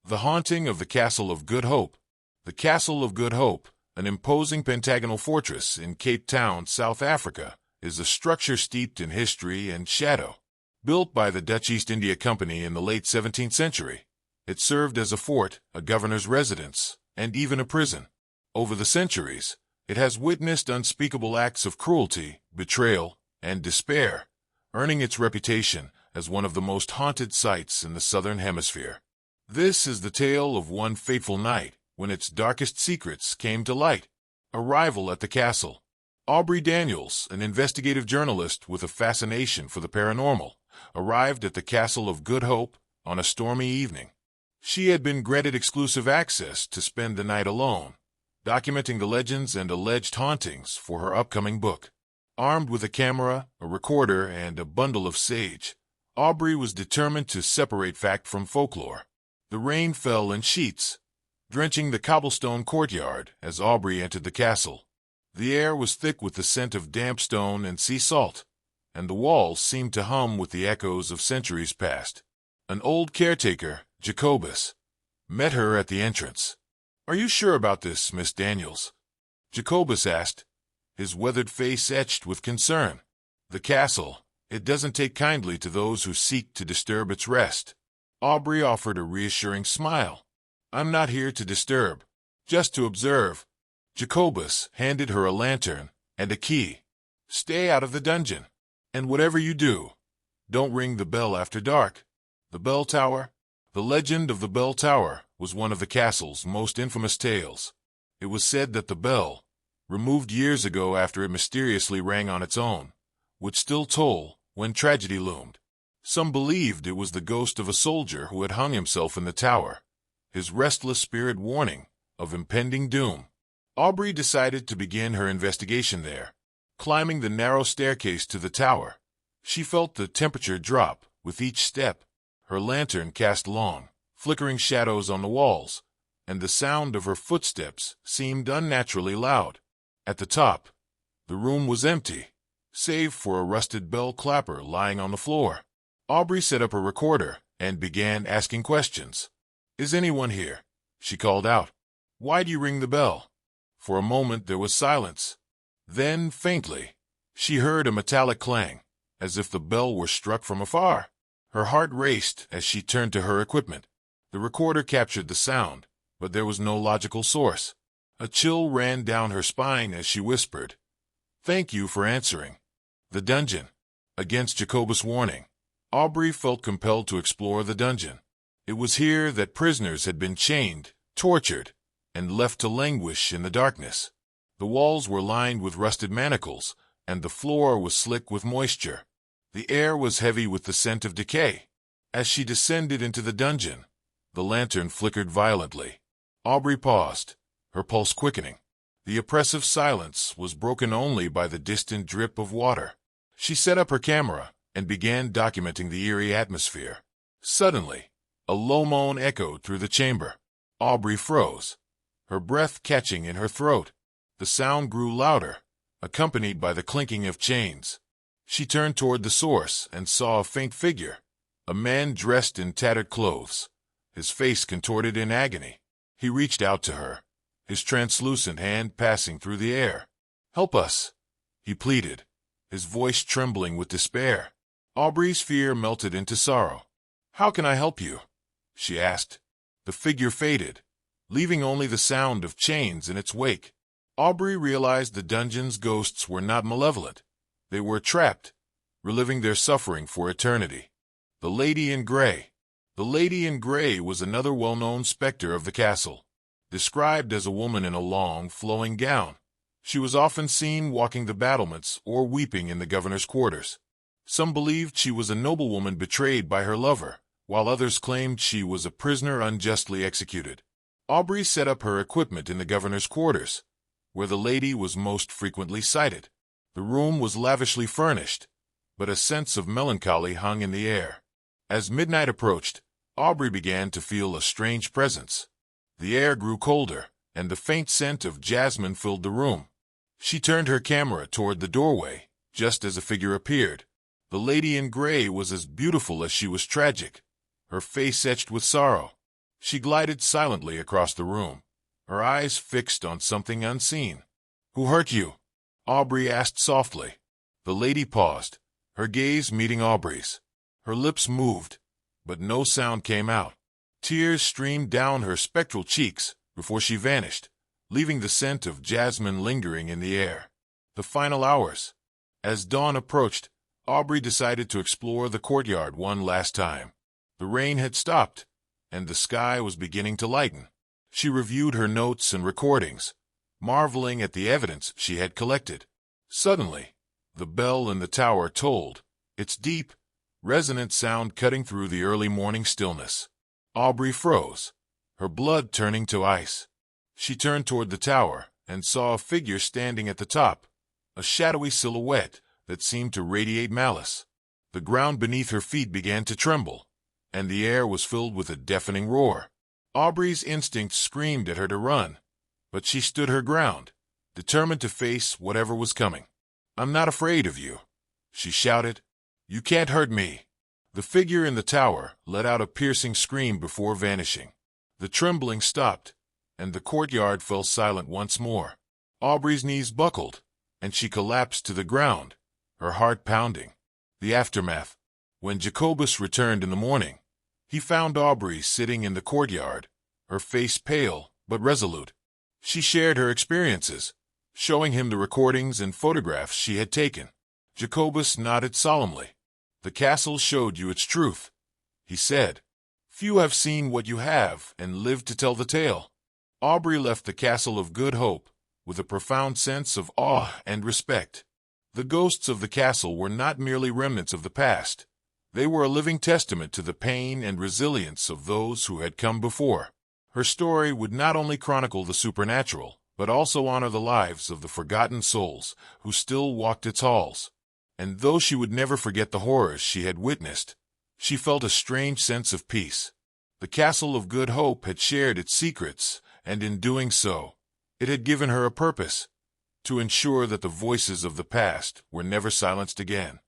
The Haunting of the Castle of Good Hope. The Castle of Good Hope, an imposing pentagonal fortress in Cape Town, South Africa, is a structure steeped in history and shadow. Built by the Dutch East India Company in the late 17th century, it served as a fort, a governor's residence, and even a prison. Over the centuries, it has witnessed unspeakable acts of cruelty, betrayal, and despair, earning its reputation as one of the most haunted sites in the Southern Hemisphere. This is the tale of one fateful night when its darkest secrets came to light. Arrival at the castle. Aubrey Daniels, an investigative journalist with a fascination for the paranormal, arrived at the Castle of Good Hope on a stormy evening. She had been granted exclusive access to spend the night alone, documenting the legends and alleged hauntings for her upcoming book. Armed with a camera, a recorder, and a bundle of sage, Aubrey was determined to separate fact from folklore. The rain fell in sheets, drenching the cobblestone courtyard as Aubrey entered the castle. The air was thick with the scent of damp stone and sea salt, and the walls seemed to hum with the echoes of centuries past. An old caretaker, Jacobus, met her at the entrance. "Are you sure about this, Miss Daniels?" Jacobus asked, his weathered face etched with concern. "The castle, it doesn't take kindly to those who seek to disturb its rest." Aubrey offered a reassuring smile. "I'm not here to disturb, just to observe." Jacobus handed her a lantern and a key. "Stay out of the dungeon, and whatever you do, don't ring the bell after dark." The Bell Tower. The legend of the Bell Tower was one of the castle's most infamous tales. It was said that the bell, removed years ago after it mysteriously rang on its own, would still toll when tragedy loomed. Some believed it was the ghost of a soldier who had hung himself in the tower, his restless spirit warning of impending doom. Aubrey decided to begin her investigation there. Climbing the narrow staircase to the tower, she felt the temperature drop with each step. Her lantern cast long, flickering shadows on the walls, and the sound of her footsteps seemed unnaturally loud. At the top, the room was empty, save for a rusted bell clapper lying on the floor. Aubrey set up a recorder and began asking questions. "Is anyone here?" she called out. "Why do you ring the bell?" For a moment there was silence. Then, faintly, she heard a metallic clang, as if the bell were struck from afar. Her heart raced as she turned to her equipment. The recorder captured the sound, but there was no logical source. A chill ran down her spine as she whispered, "Thank you for answering." The dungeon. Against Jacobus' warning, Aubrey felt compelled to explore the dungeon. It was here that prisoners had been chained, tortured, and left to languish in the darkness. The walls were lined with rusted manacles, and the floor was slick with moisture. The air was heavy with the scent of decay. As she descended into the dungeon, the lantern flickered violently. Aubrey paused, her pulse quickening. The oppressive silence was broken only by the distant drip of water. She set up her camera and began documenting the eerie atmosphere. Suddenly, a low moan echoed through the chamber. Aubrey froze, her breath catching in her throat. The sound grew louder, accompanied by the clinking of chains. She turned toward the source and saw a faint figure, a man dressed in tattered clothes, his face contorted in agony. He reached out to her, his translucent hand passing through the air. "Help us," he pleaded, his voice trembling with despair. Aubrey's fear melted into sorrow. "How can I help you?" she asked. The figure faded, leaving only the sound of chains in its wake. Aubrey realized the dungeon's ghosts were not malevolent. They were trapped, reliving their suffering for eternity. The Lady in Grey. The Lady in Grey was another well-known specter of the castle. Described as a woman in a long, flowing gown, she was often seen walking the battlements or weeping in the governor's quarters. Some believed she was a noblewoman betrayed by her lover, while others claimed she was a prisoner unjustly executed. Aubrey set up her equipment in the governor's quarters, where the lady was most frequently sighted. The room was lavishly furnished, but a sense of melancholy hung in the air. As midnight approached, Aubrey began to feel a strange presence. The air grew colder, and the faint scent of jasmine filled the room. She turned her camera toward the doorway, just as a figure appeared. The Lady in Grey was as beautiful as she was tragic, her face etched with sorrow. She glided silently across the room, her eyes fixed on something unseen. "Who hurt you?" Aubrey asked softly. The lady paused, her gaze meeting Aubrey's. Her lips moved, but no sound came out. Tears streamed down her spectral cheeks before she vanished, leaving the scent of jasmine lingering in the air. The final hours. As dawn approached, Aubrey decided to explore the courtyard one last time. The rain had stopped, and the sky was beginning to lighten. She reviewed her notes and recordings, marveling at the evidence she had collected. Suddenly, the bell in the tower tolled, its deep, resonant sound cutting through the early morning stillness. Aubrey froze, her blood turning to ice. She turned toward the tower and saw a figure standing at the top, a shadowy silhouette that seemed to radiate malice. The ground beneath her feet began to tremble, and the air was filled with a deafening roar. Aubrey's instinct screamed at her to run, but she stood her ground, determined to face whatever was coming. "I'm not afraid of you," she shouted. "You can't hurt me." The figure in the tower let out a piercing scream before vanishing. The trembling stopped, and the courtyard fell silent once more. Aubrey's knees buckled, and she collapsed to the ground, her heart pounding. The aftermath. When Jacobus returned in the morning, he found Aubrey sitting in the courtyard, her face pale but resolute. She shared her experiences, showing him the recordings and photographs she had taken. Jacobus nodded solemnly. "The castle showed you its truth," he said. "Few have seen what you have and lived to tell the tale." Aubrey left the Castle of Good Hope with a profound sense of awe and respect. The ghosts of the castle were not merely remnants of the past. They were a living testament to the pain and resilience of those who had come before. Her story would not only chronicle the supernatural, but also honor the lives of the forgotten souls who still walked its halls. And though she would never forget the horrors she had witnessed, she felt a strange sense of peace. The Castle of Good Hope had shared its secrets, and in doing so, it had given her a purpose: to ensure that the voices of the past were never silenced again.